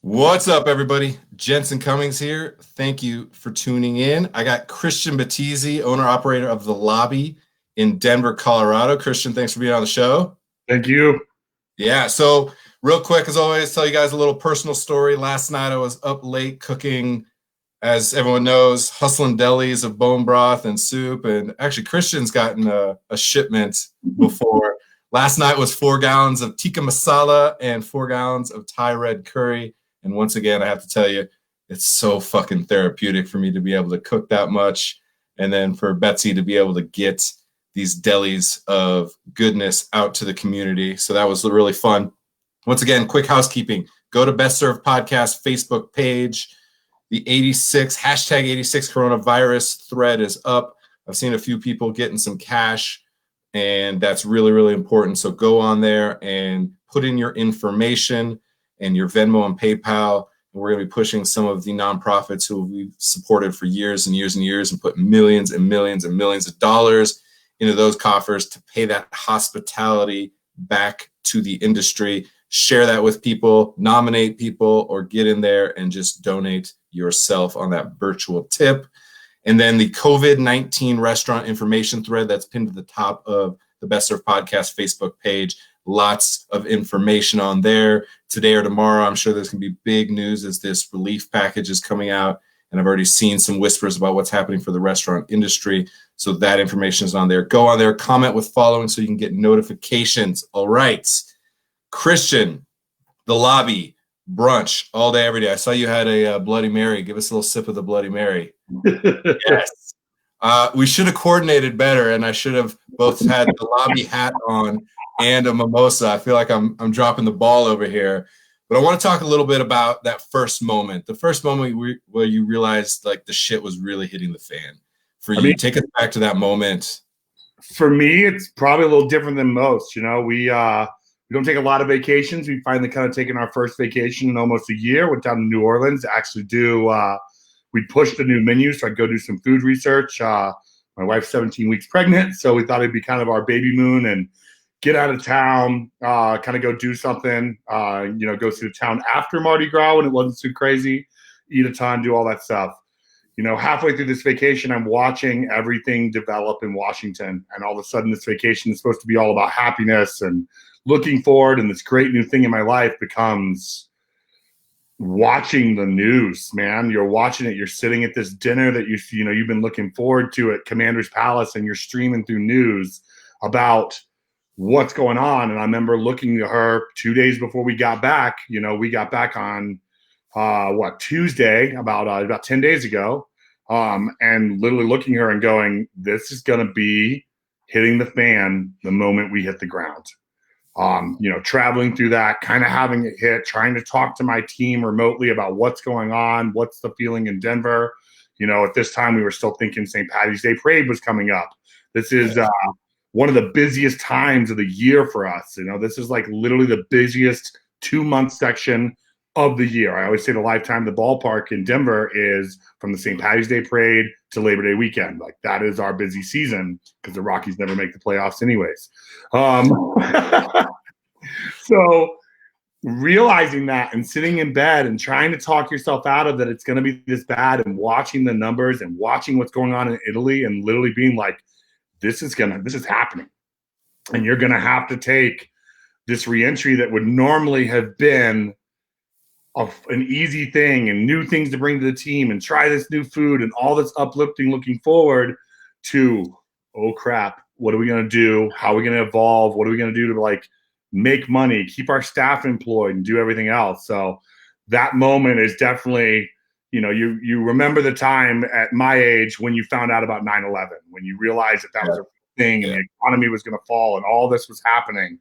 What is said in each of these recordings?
What's up, everybody? Jensen Cummings here. Thank you for tuning in. I got Christian Batizy, owner-operator of The Lobby in Denver, Colorado. Christian, thanks for being on the show. Thank you. Yeah, so real quick, as always, tell you guys a little personal story. Last night I was up late cooking, as everyone knows, hustling delis of bone broth and soup. And actually, Christian's gotten a shipment before. Last night was 4 gallons of tikka masala and 4 gallons of Thai red curry. And once again, I have to tell you, it's so fucking therapeutic for me to be able to cook that much. And then for Betsy to be able to get these delis of goodness out to the community. So that was really fun. Once again, quick housekeeping. Go to Best Served Podcast Facebook page. The 86 coronavirus thread is up. I've seen a few people getting some cash, and that's really, really important. So go on there and put in your information and your Venmo and PayPal. And we're going to be pushing some of the nonprofits who we've supported for years and years and years and put millions and millions and millions of dollars into those coffers to pay that hospitality back to the industry. Share that with people, nominate people, or get in there and just donate yourself on that virtual tip. And then the COVID-19 restaurant information thread that's pinned to the top of the Best Served Podcast Facebook page. Lots of information on there. Today or tomorrow, I'm sure there's going to be big news as this relief package is coming out. And I've already seen some whispers about what's happening for the restaurant industry. So that information is on there. Go on there, comment with following so you can get notifications. All right. Christian, The Lobby, brunch all day, every day. I saw you had a Bloody Mary. Give us a little sip of the Bloody Mary. Yes. We should have coordinated better, and I should have both had the Lobby hat on and a mimosa. I feel like I'm dropping the ball over here. But I want to talk a little bit about that first moment, the first moment where you realized like the shit was really hitting the fan. For you, take us back to that moment. For me, it's probably a little different than most. You know, we don't take a lot of vacations. We finally kind of taken our first vacation in almost a year. Went down to New Orleans to actually do. We pushed a new menu, so I'd go do some food research. My wife's 17 weeks pregnant, so we thought it'd be kind of our baby moon and get out of town, kind of go do something. Go through town after Mardi Gras when it wasn't too crazy, eat a ton, do all that stuff. You know, halfway through this vacation, I'm watching everything develop in Washington, and all of a sudden, this vacation is supposed to be all about happiness and looking forward, and this great new thing in my life becomes watching the news, man. You're watching it. You're sitting at this dinner that you've been looking forward to at Commander's Palace, and you're streaming through news about what's going on. And I remember looking at her 2 days before we got back. You know, we got back on Tuesday, about 10 days ago, and literally looking at her and going, this is going to be hitting the fan the moment we hit the ground. Traveling through that, kind of having it hit, trying to talk to my team remotely about what's going on, what's the feeling in Denver. You know, at this time we were still thinking St. Patty's Day parade was coming up. This is one of the busiest times of the year for us. You know, this is like literally the busiest 2-month section of the year. I always say the lifetime of the ballpark in Denver is from the St. Patty's Day parade to Labor Day weekend. Like that is our busy season because the Rockies never make the playoffs anyways. So realizing that and sitting in bed and trying to talk yourself out of that it's going to be this bad and watching the numbers and watching what's going on in Italy and literally being like, this is happening. And you're going to have to take this reentry that would normally have been an easy thing and new things to bring to the team and try this new food and all this uplifting looking forward to, oh crap, what are we going to do? How are we going to evolve? What are we going to do to like make money, keep our staff employed and do everything else? So that moment is definitely, you know, you remember the time at my age when you found out about 9/11, when you realized that was a thing and the economy was going to fall and all this was happening.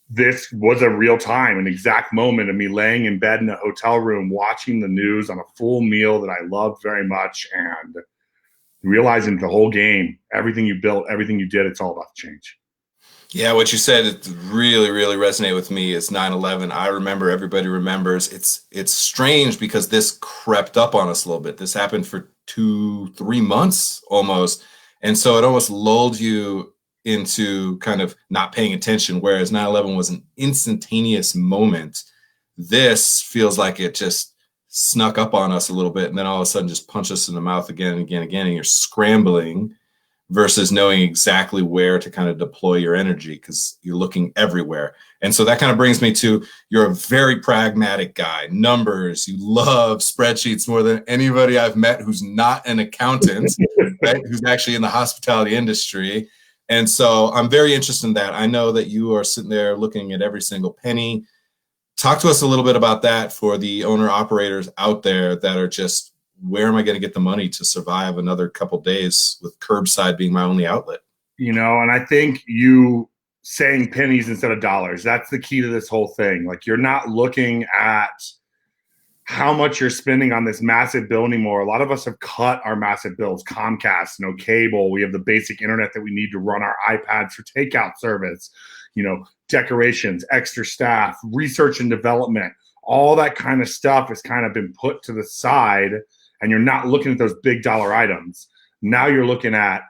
This was a real time, an exact moment of me laying in bed in a hotel room, watching the news on a full meal that I loved very much and realizing the whole game, everything you built, everything you did, it's all about the change. Yeah, what you said, it really, really resonated with me is 9/11. I remember, everybody remembers. It's strange because this crept up on us a little bit. This happened for 2-3 months almost. And so it almost lulled you into kind of not paying attention, whereas 9/11 was an instantaneous moment This feels like it just snuck up on us a little bit and then all of a sudden just punch us in the mouth again and again and again, and you're scrambling versus knowing exactly where to kind of deploy your energy because you're looking everywhere. And so that kind of brings me to, you're a very pragmatic guy. Numbers, you love spreadsheets more than anybody I've met who's not an accountant, right? Who's actually in the hospitality industry. And so I'm very interested in that. I know that you are sitting there looking at every single penny. Talk to us a little bit about that for the owner operators out there that are just, where am I going to get the money to survive another couple days with curbside being my only outlet? And I think you saying pennies instead of dollars, that's the key to this whole thing. Like, you're not looking at how much you're spending on this massive bill anymore. A lot of us have cut our massive bills. Comcast, no cable. We have the basic internet that we need to run our iPads for takeout service, decorations, extra staff, research and development, all that kind of stuff has kind of been put to the side, and you're not looking at those big dollar items. Now you're looking at,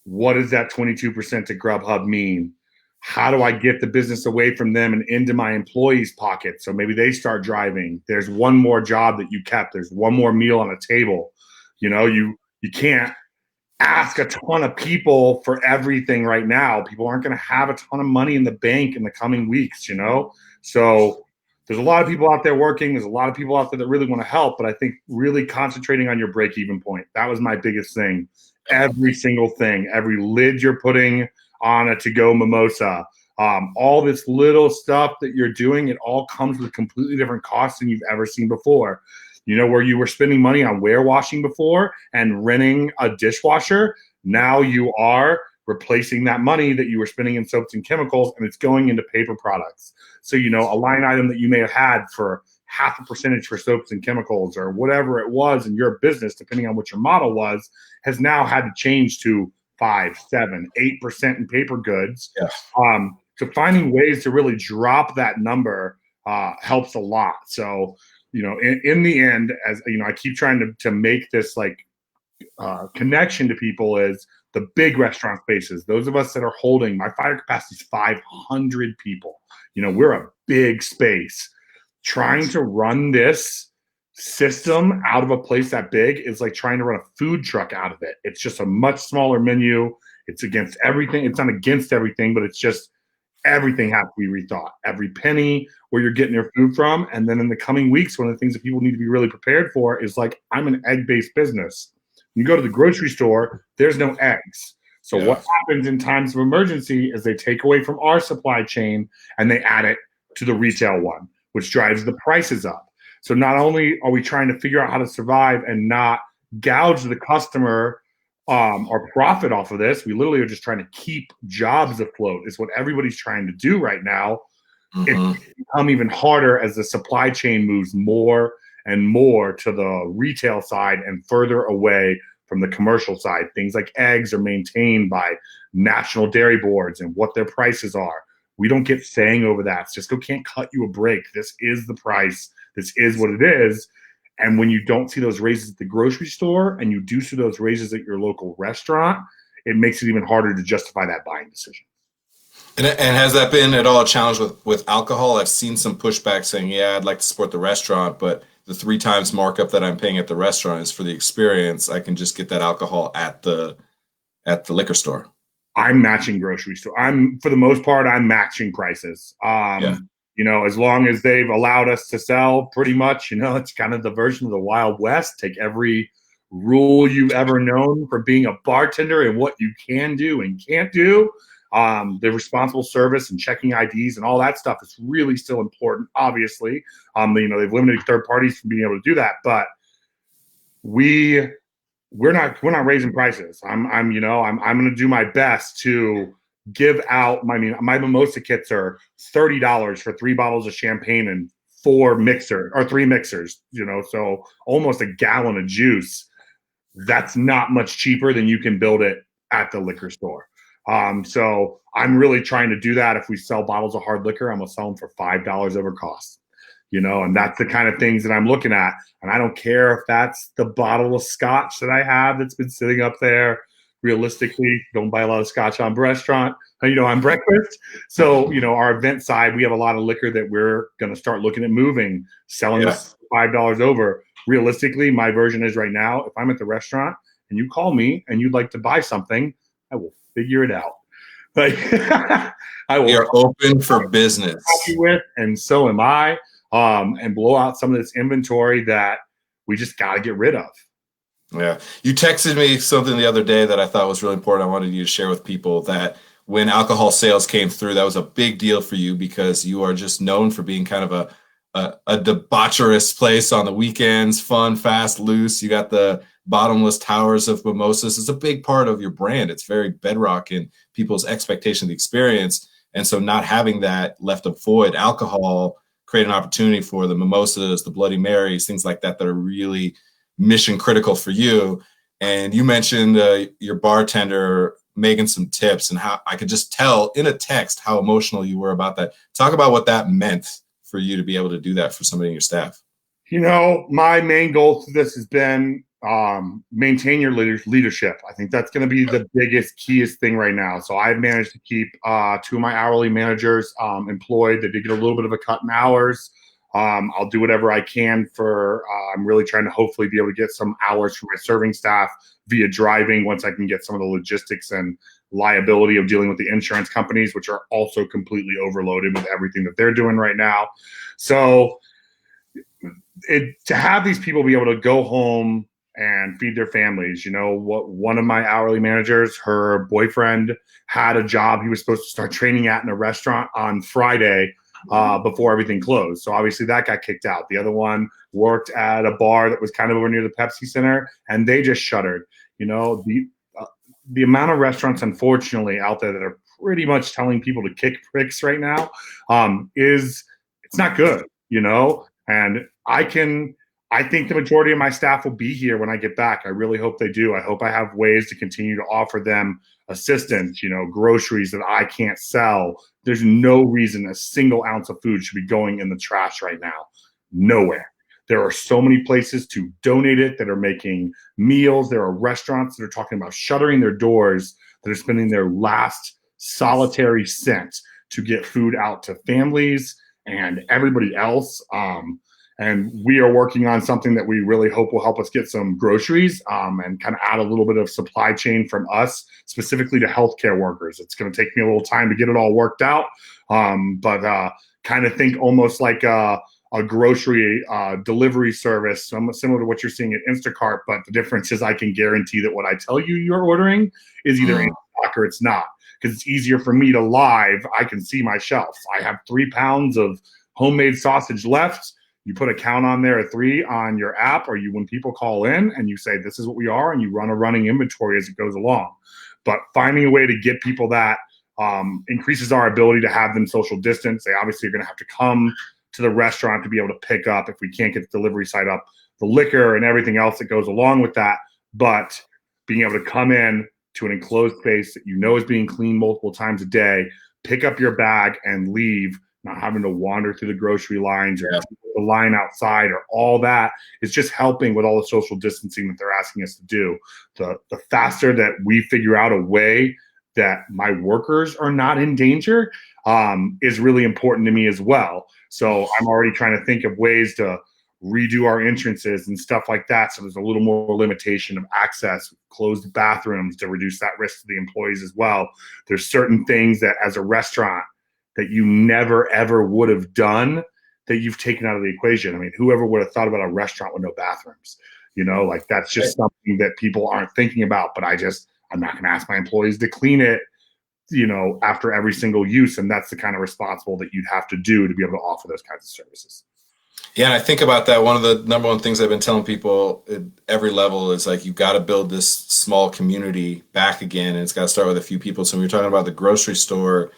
what does that 22% to Grubhub mean? How do I get the business away from them and into my employees' pockets so maybe they start driving? There's one more job that you kept. There's one more meal on the table. You can't ask a ton of people for everything right now. People aren't going to have a ton of money in the bank in the coming weeks, So there's a lot of people out there working. There's a lot of people out there that really want to help, but I think really concentrating on your break-even point. That was my biggest thing. Every single thing, every lid you're putting on a to-go mimosa, all this little stuff that you're doing, it all comes with completely different costs than you've ever seen before. Where you were spending money on warewashing before and renting a dishwasher, now you are replacing that money that you were spending in soaps and chemicals, and it's going into paper products. So, a line item that you may have had for half a percentage for soaps and chemicals or whatever it was in your business, depending on what your model was, has now had to change to 5, 7, 8% in paper goods. Yeah. So finding ways to really drop that number helps a lot. So, in the end, as I keep trying to make this connection to people, is the big restaurant spaces. Those of us that are holding, my fire capacity is 500 people. We're a big space. Trying to run this system out of a place that big is like trying to run a food truck out of it. It's just a much smaller menu. It's against everything. It's not against everything, but it's just everything has to be rethought. Every penny, where you're getting your food from. And then in the coming weeks, one of the things that people need to be really prepared for is, like, I'm an egg-based business. You go to the grocery store, there's no eggs. So what happens in times of emergency is they take away from our supply chain and they add it to the retail one, which drives the prices up. So not only are we trying to figure out how to survive and not gouge the customer or profit off of this, we literally are just trying to keep jobs afloat, is what everybody's trying to do right now. Mm-hmm. It's become even harder as the supply chain moves more and more to the retail side and further away from the commercial side. Things like eggs are maintained by national dairy boards and what their prices are. We don't get saying over that. Cisco can't cut you a break. This is the price. This is what it is. And when you don't see those raises at the grocery store and you do see those raises at your local restaurant, it makes it even harder to justify that buying decision. And has that been at all a challenge with alcohol? I've seen some pushback saying, yeah, I'd like to support the restaurant, but the 3 times markup that I'm paying at the restaurant is for the experience. I can just get that alcohol at the liquor store. I'm matching grocery store. For the most part, I'm matching prices. As long as they've allowed us to sell, pretty much, it's kind of the version of the Wild West. Take every rule you've ever known for being a bartender and what you can do and can't do. The responsible service and checking IDs and all that stuff is really still important, obviously. They've limited third parties from being able to do that, but we're not raising prices. I'm going to do my best to give out. My mimosa kits are $30 for 3 bottles of champagne and 3 mixers. So almost a gallon of juice. That's not much cheaper than you can build it at the liquor store. So I'm really trying to do that. If we sell bottles of hard liquor, I'm gonna sell them for $5 over cost. And that's the kind of things that I'm looking at. And I don't care if that's the bottle of scotch that I have that's been sitting up there realistically, don't buy a lot of scotch on restaurant, on breakfast. So, our event side, we have a lot of liquor that we're going to start looking at moving, selling this $5 over. Realistically, my version is right now, if I'm at the restaurant and you call me and you'd like to buy something, I will figure it out. Like, I will. We are open for business. With, and so am I. And blow out some of this inventory that we just got to get rid of. Yeah. You texted me something the other day that I thought was really important. I wanted you to share with people that when alcohol sales came through, that was a big deal for you because you are just known for being kind of a debaucherous place on the weekends, fun, fast, loose. You got the bottomless towers of mimosas. It's a big part of your brand. It's very bedrock in people's expectation of the experience. And so not having that left a void, alcohol create an opportunity for the mimosas, the Bloody Marys, things like that are really mission critical for you. And you mentioned your bartender making some tips, and how I could just tell in a text how emotional you were about that. Talk about what that meant for you to be able to do that for somebody in your staff. My main goal to this has been maintain your leadership. I think that's going to be the biggest, keyest thing right now. So I've managed to keep 2 of my hourly managers employed. They did get a little bit of a cut in hours. I'll do whatever I can I'm really trying to hopefully be able to get some hours for my serving staff via driving once I can get some of the logistics and liability of dealing with the insurance companies, which are also completely overloaded with everything that they're doing right now. So to have these people be able to go home and feed their families. One of my hourly managers, her boyfriend had a job he was supposed to start training at in a restaurant on Friday before everything closed. So obviously that got kicked out. The other one worked at a bar that was kind of over near the Pepsi Center, and they just shuttered. The amount of restaurants, unfortunately, out there that are pretty much telling people to kick pricks right now it's not good, and I think the majority of my staff will be here when I get back. I really hope they do. I hope I have ways to continue to offer them assistance, groceries that I can't sell. There's no reason a single ounce of food should be going in the trash right now. Nowhere. There are so many places to donate it that are making meals. There are restaurants that are talking about shuttering their doors, that are spending their last solitary cent to get food out to families and everybody else. And we are working on something that we really hope will help us get some groceries and kind of add a little bit of supply chain from us, specifically to healthcare workers. It's going to take me a little time to get it all worked out, but kind of think almost like a grocery delivery service, similar to what you're seeing at Instacart. But the difference is I can guarantee that what I tell you you're ordering is either in stock or it's not, because it's easier for me to live. I can see my shelves. I have 3 pounds of homemade sausage left. You put a count on there at 3 on your app, or when people call in and you say, this is what we are, and you run a running inventory as it goes along. But finding a way to get people that increases our ability to have them social distance. They obviously are going to have to come to the restaurant to be able to pick up, if we can't get the delivery side up, the liquor and everything else that goes along with that. But being able to come in to an enclosed space that is being cleaned multiple times a day, pick up your bag and leave, not having to wander through the grocery lines or the line outside or all that, is just helping with all the social distancing that they're asking us to do. The faster that we figure out a way that my workers are not in danger is really important to me as well. So I'm already trying to think of ways to redo our entrances and stuff like that. So there's a little more limitation of access, closed bathrooms to reduce that risk to the employees as well. There's certain things that as a restaurant that you never, ever would have done that you've taken out of the equation. I mean, whoever would have thought about a restaurant with no bathrooms? That's just something that people aren't thinking about. But I'm not going to ask my employees to clean it, after every single use. And that's the kind of responsible that you'd have to do to be able to offer those kinds of services. Yeah, and I think about that. One of the number one things I've been telling people at every level is you've got to build this small community back again. And it's got to start with a few people. So when you're talking about the grocery store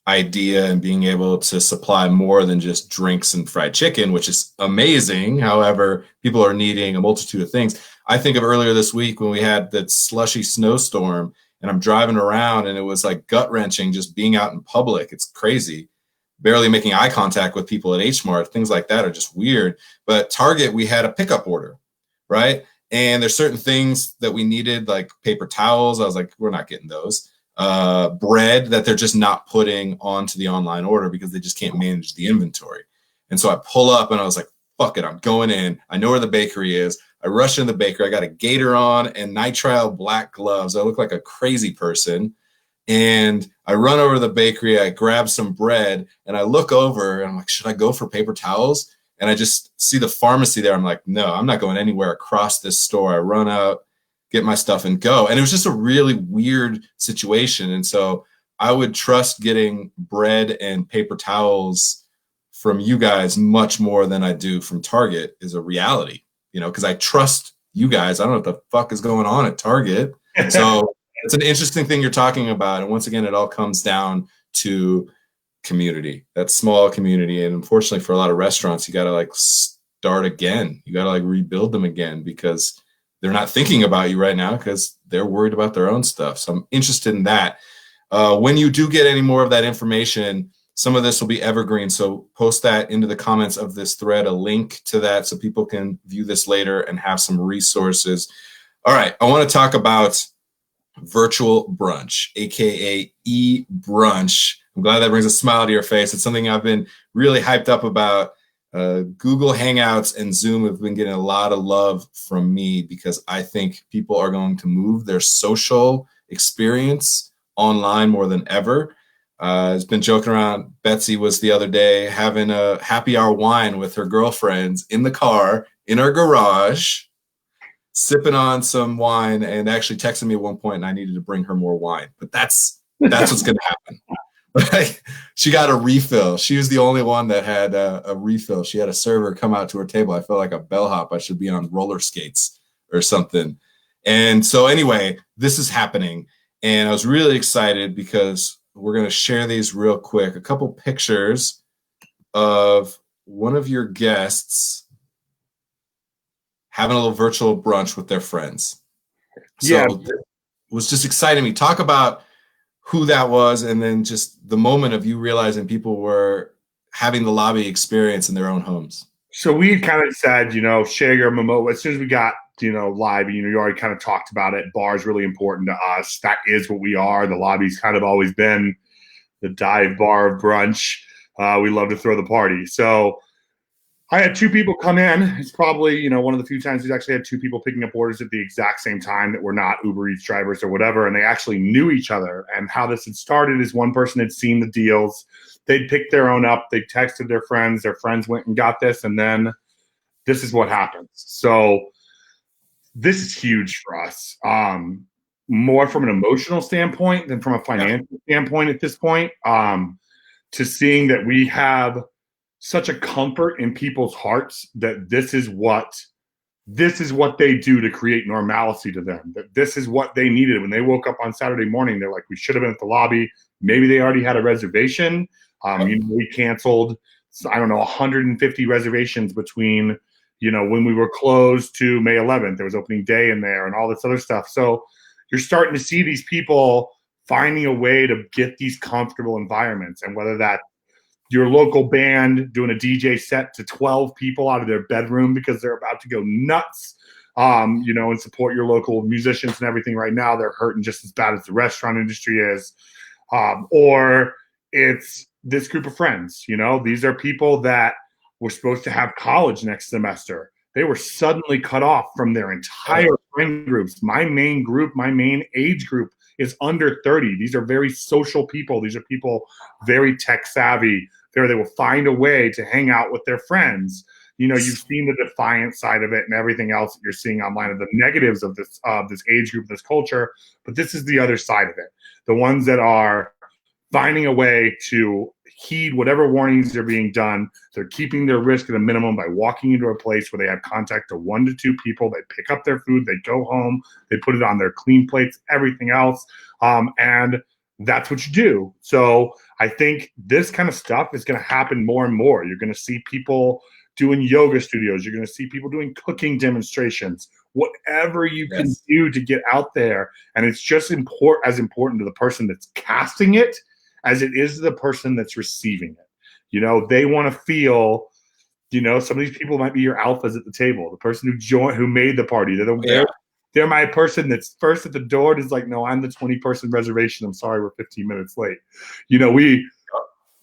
idea and being able to supply more than just drinks and fried chicken, which is amazing. However, people are needing a multitude of things. I think of earlier this week when we had that slushy snowstorm and I'm driving around and it was gut wrenching just being out in public. It's crazy. Barely making eye contact with people at H Mart. Things like that are just weird. But Target, we had a pickup order, right? And there's certain things that we needed, like paper towels. I was like, we're not getting those. Bread that they're just not putting onto the online order because they just can't manage the inventory. And so I pull up and I was like, fuck it, I'm going in. I know where the bakery is. I rush in the bakery. I got a gator on and nitrile black gloves. I look like a crazy person. And I run over to the bakery. I grab some bread and I look over and I'm like, should I go for paper towels? And I just see the pharmacy there. I'm like, no, I'm not going anywhere across this store. I run out, get my stuff and go. And it was just a really weird situation. And so I would trust getting bread and paper towels from you guys much more than I do from Target is a reality, because I trust you guys. I don't know what the fuck is going on at Target. So it's an interesting thing you're talking about. And once again, it all comes down to community, that small community. And unfortunately for a lot of restaurants, you got to start again. You got to rebuild them again because they're not thinking about you right now because they're worried about their own stuff. So I'm interested in that. When you do get any more of that information, some of this will be evergreen. So post that into the comments of this thread, a link to that so people can view this later and have some resources. All right. I want to talk about virtual brunch, AKA e-brunch. I'm glad that brings a smile to your face. It's something I've been really hyped up about. Google Hangouts and Zoom have been getting a lot of love from me because I think people are going to move their social experience online more than ever. It's been joking around. Betsy was the other day having a happy hour wine with her girlfriends in the car in her garage, sipping on some wine, and actually texted me at one point and I needed to bring her more wine. But that's what's going to happen. She got a refill. She was the only one that had a refill. She had a server come out to her table. I felt like a bellhop. I should be on roller skates or something. And so anyway, this is happening. And I was really excited because we're going to share these real quick. A couple pictures of one of your guests having a little virtual brunch with their friends. So it was just exciting me. Talk about who that was and then just the moment of you realizing people were having the lobby experience in their own homes. So we kind of said, share your mimosa. As soon as we got, live, you already kind of talked about it. Bar is really important to us. That is what we are. The lobby's kind of always been the dive bar of brunch. We love to throw the party. So I had two people come in. It's probably, one of the few times we've actually had two people picking up orders at the exact same time that were not Uber Eats drivers or whatever, and they actually knew each other. And how this had started is one person had seen the deals. They'd picked their own up. They texted their friends went and got this, and then this is what happens. So this is huge for us, more from an emotional standpoint than from a financial standpoint at this point, to seeing that we have such a comfort in people's hearts that this is what they do to create normalcy to them, that this is what they needed. When they woke up on Saturday morning, they're like, we should have been at the lobby. Maybe they already had a reservation. We canceled, 150 reservations between, when we were closed to May 11th, there was opening day in there and all this other stuff. So you're starting to see these people finding a way to get these comfortable environments, and whether that your local band doing a DJ set to 12 people out of their bedroom because they're about to go nuts, and support your local musicians and everything. Right now, they're hurting just as bad as the restaurant industry is. Or it's this group of friends, these are people that were supposed to have college next semester. They were suddenly cut off from their entire friend groups. My main age group is under 30. These are very social people. These are people very tech savvy. They will find a way to hang out with their friends. You've seen the defiant side of it and everything else that you're seeing online of the negatives of this age group, this culture. But this is the other side of it. The ones that are finding a way to heed whatever warnings are being done. They're keeping their risk at a minimum by walking into a place where they have contact to 1 to 2 people. They pick up their food, they go home, they put it on their clean plates, everything else. And that's what you do. So I think this kind of stuff is going to happen more and more. You're going to see people doing yoga studios. You're going to see people doing cooking demonstrations, whatever you can do to get out there. And it's just as important to the person that's casting it as it is the person that's receiving it. They want to feel Some of these people might be your alphas at the table. The person who made the party. Yeah. They're my person that's first at the door. And is like, no, I'm the 20-person reservation. I'm sorry, we're 15 minutes late. We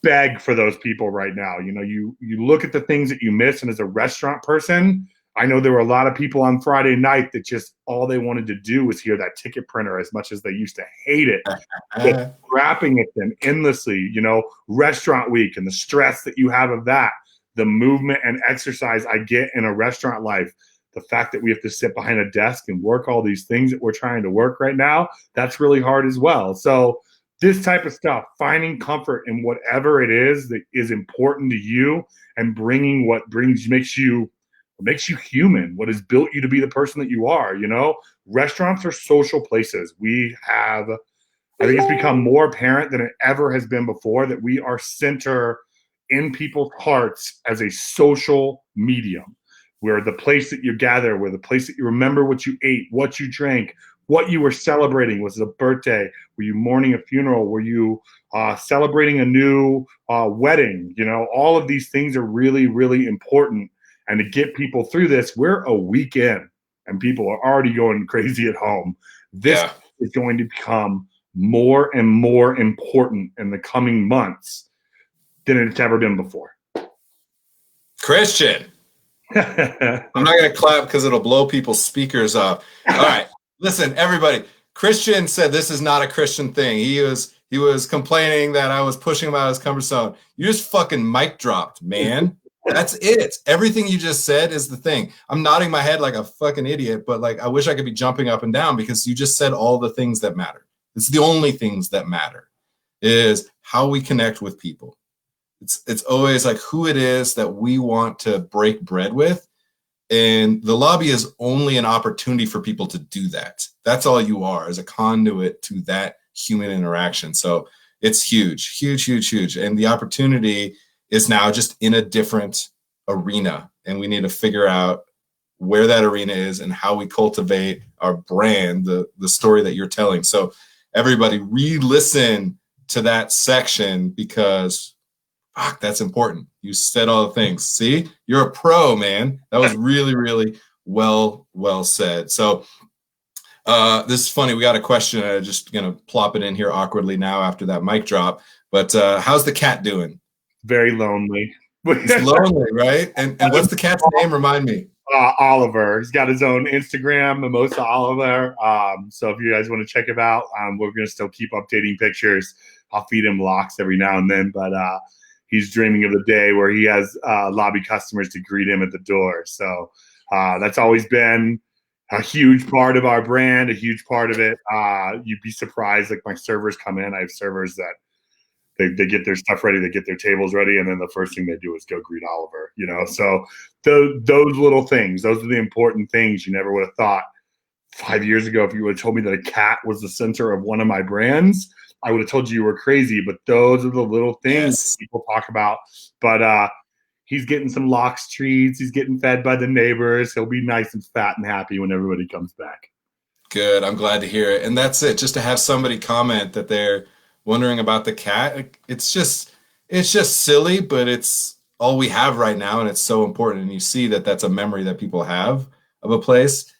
beg for those people right now. You look at the things that you miss, and as a restaurant person, I know there were a lot of people on Friday night that just all they wanted to do was hear that ticket printer as much as they used to hate it. Just rapping at them endlessly, restaurant week and the stress that you have of that, the movement and exercise I get in a restaurant life, the fact that we have to sit behind a desk and work all these things that we're trying to work right now, that's really hard as well. So this type of stuff, finding comfort in whatever it is that is important to you and bringing what makes you human, what has built you to be the person that you are. Restaurants are social places. I think it's become more apparent than it ever has been before that we are center in people's hearts as a social medium. We're the place that you gather. We're the place that you remember what you ate, what you drank, what you were celebrating. Was it a birthday? Were you mourning a funeral? Were you celebrating a new wedding? All of these things are really, really important. And to get people through this, we're a week in and people are already going crazy at home. This is going to become more and more important in the coming months than it's ever been before. Christian. I'm not going to clap because it'll blow people's speakers off. All right. Listen, everybody. Christian said this is not a Christian thing. He was complaining that I was pushing him out of his comfort zone. You just fucking mic dropped, man. That's it. Everything you just said is the thing. I'm nodding my head like a fucking idiot, but like I wish I could be jumping up and down because you just said all the things that matter. It's the only things that matter is how we connect with people. It's always like who it is that we want to break bread with. And the lobby is only an opportunity for people to do that. That's all you are, as a conduit to that human interaction. So it's huge, huge, huge, huge. And the opportunity is now just in a different arena. And we need to figure out where that arena is and how we cultivate our brand, the story that you're telling. So everybody re-listen to that section because fuck, that's important. You said all the things. See, you're a pro, man. That was really, really well said. So this is funny. We got a question. I'm just going to plop it in here awkwardly now after that mic drop. But how's the cat doing? Very lonely. It's lonely, right? And what's the cat's name? Remind me. Oliver. He's got his own Instagram, Mimosa Oliver. So if you guys want to check him out, we're going to still keep updating pictures. I'll feed him locks every now and then, but he's dreaming of the day where he has lobby customers to greet him at the door. So that's always been a huge part of our brand, a huge part of it. You'd be surprised. Like my servers come in. I have servers that they get their stuff ready, they get their tables ready, and then the first thing they do is go greet Oliver. So those little things, those are the important things you never would have thought 5 years ago. If you would have told me that a cat was the center of one of my brands, I would have told you were crazy. But those are the little things people talk about. But he's getting some Locks treats. He's getting fed by the neighbors. He'll be nice and fat and happy when everybody comes back. Good. I'm glad to hear it. And that's it. Just to have somebody comment that they're wondering about the cat. It's just silly, but it's all we have right now. And it's so important. And you see that that's a memory that people have of a place.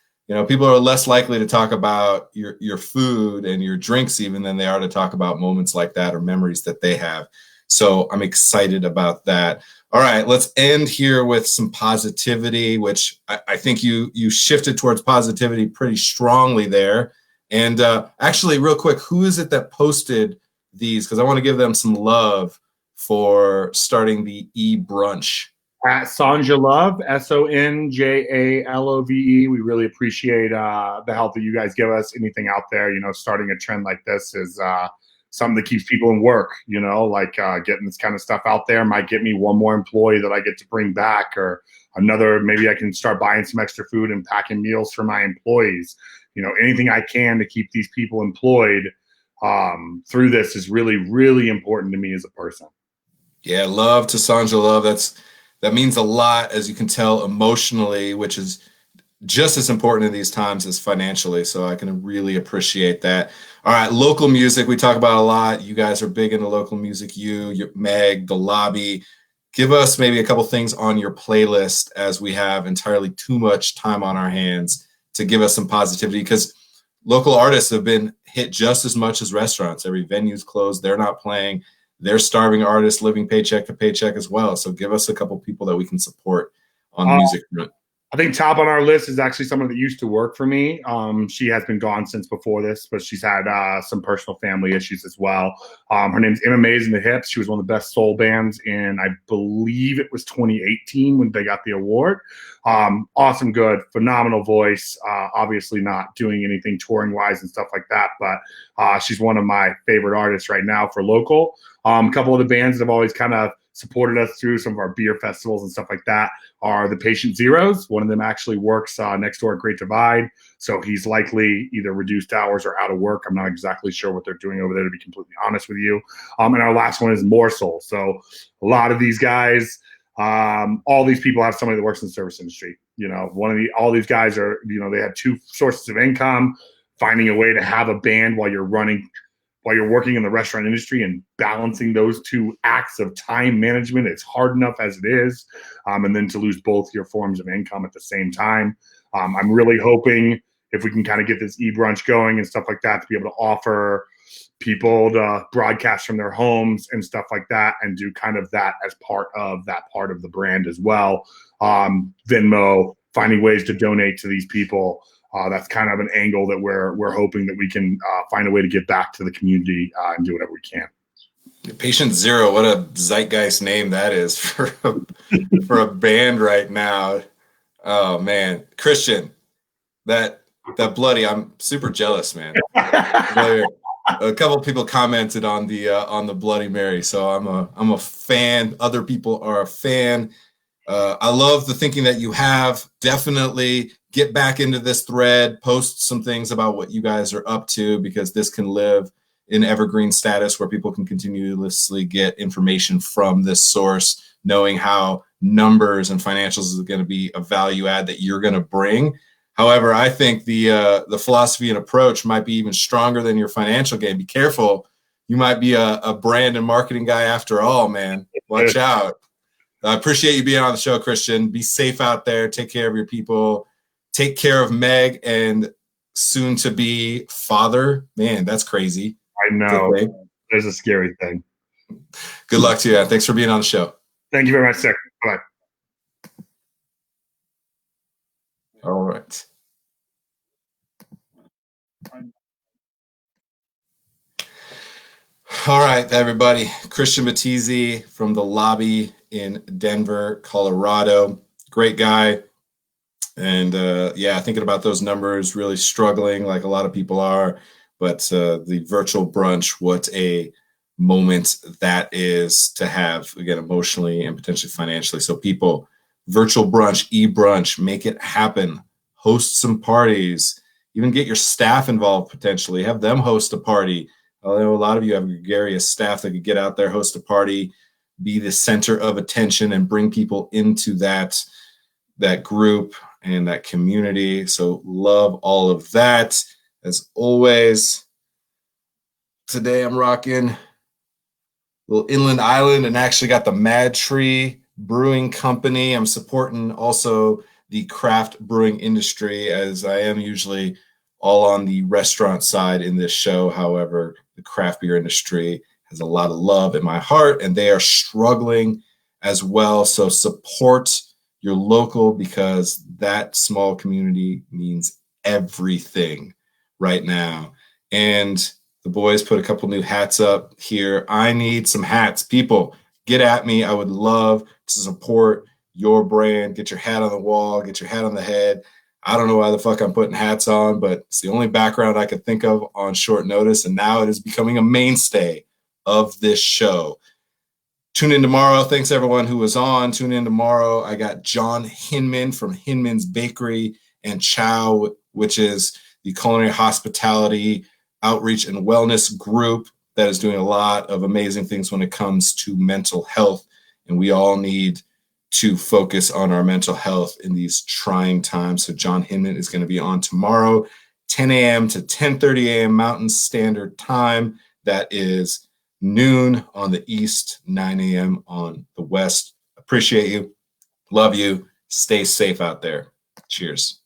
People are less likely to talk about your food and your drinks even than they are to talk about moments like that or memories that they have. So I'm excited about that. All right, let's end here with some positivity, which I think you shifted towards positivity pretty strongly there. And actually, real quick, who is it that posted these? Because I want to give them some love for starting the e-brunch. At Sonja Love, SONJALOVE. We really appreciate the help that you guys give us. Anything out there, starting a trend like this is something that keeps people in work, getting this kind of stuff out there might get me one more employee that I get to bring back, or another, maybe I can start buying some extra food and packing meals for my employees. Anything I can to keep these people employed through this is really, really important to me as a person. Yeah, love to Sonja Love. That means a lot, as you can tell, emotionally, which is just as important in these times as financially. So I can really appreciate that. All right, local music we talk about a lot. You guys are big into local music. You, Meg, the lobby. give us maybe a couple things on your playlist, as we have entirely too much time on our hands to give us some positivity, because local artists have been hit just as much as restaurants. Every venue's closed. They're not playing. They're starving artists living paycheck to paycheck as well. So give us a couple people that we can support on the music front. I think top on our list is actually someone that used to work for me. She has been gone since before this, but she's had some personal family issues as well. Her name's Emma Mays and the Hips. She was one of the best soul bands in, I believe it was 2018 when they got the award. Awesome, good, phenomenal voice. Obviously not doing anything touring wise and stuff like that, but she's one of my favorite artists right now for local. A couple of the bands that have always kind of supported us through some of our beer festivals and stuff like that are the Patient Zeros. One of them actually works next door at Great Divide, so he's likely either reduced hours or out of work. I'm not exactly sure what they're doing over there, to be completely honest with you. And our last one is Morsel. So a lot of these guys, all these people have somebody that works in the service industry. All these guys are, they have two sources of income. Finding a way to have a band while you're working in the restaurant industry and balancing those two acts of time management, it's hard enough as it is. And then to lose both your forms of income at the same time. I'm really hoping if we can kind of get this e-brunch going and stuff like that, to be able to offer people to broadcast from their homes and stuff like that, and do kind of that as part of the brand as well. Venmo, finding ways to donate to these people. That's kind of an angle that we're hoping that we can find a way to get back to the community and do whatever we can. Patient Zero, what a zeitgeist name that is for a band right now. Oh man, Christian, that bloody, I'm super jealous, man. A couple of people commented on the Bloody Mary, so I'm a fan. Other people are a fan. I love the thinking that you have. Definitely get back into this thread, post some things about what you guys are up to, because this can live in evergreen status where people can continuously get information from this source, knowing how numbers and financials is going to be a value add that you're going to bring. However, I think the philosophy and approach might be even stronger than your financial game. Be careful. You might be a brand and marketing guy after all, man. Watch out. I appreciate you being on the show, Christian. Be safe out there. Take care of your people. Take care of Meg and soon to be father. Man, that's crazy. I know. Okay. There's a scary thing. Good luck to you. Thanks for being on the show. Thank you very much, sir. Bye. All right. All right, everybody. Christian Batizy from the Lobby in Denver, Colorado. Great guy. And thinking about those numbers, really struggling like a lot of people are. But the virtual brunch, what a moment that is to have, again, emotionally and potentially financially. So people, virtual brunch, e-brunch, make it happen. Host some parties. Even get your staff involved potentially. Have them host a party. I know a lot of you have gregarious staff that could get out there, host a party, be the center of attention, and bring people into that group and that community. So love all of that. As always, today I'm rocking a little Inland Island and actually got the Mad Tree Brewing Company. I'm supporting also the craft brewing industry, as I am usually all on the restaurant side in this show. However, the craft beer industry has a lot of love in my heart, and they are struggling as well. So support your local, because that small community means everything right now. And the boys put a couple new hats up here. I need some hats. People, get at me. I would love to support your brand. Get your hat on the wall, get your hat on the head. I don't know why the fuck I'm putting hats on, but it's the only background I could think of on short notice. And now it is becoming a mainstay of this show. Tune in tomorrow. Thanks everyone who was on. Tune in tomorrow. I got John Hinman from Hinman's Bakery and Chow, which is the culinary hospitality outreach and wellness group that is doing a lot of amazing things when it comes to mental health. And we all need to focus on our mental health in these trying times. So John Hinman is going to be on tomorrow, 10 a.m. to 10:30 a.m. Mountain Standard Time. That is noon on the East, 9 a.m. on the West. Appreciate you. Love you. Stay safe out there. Cheers.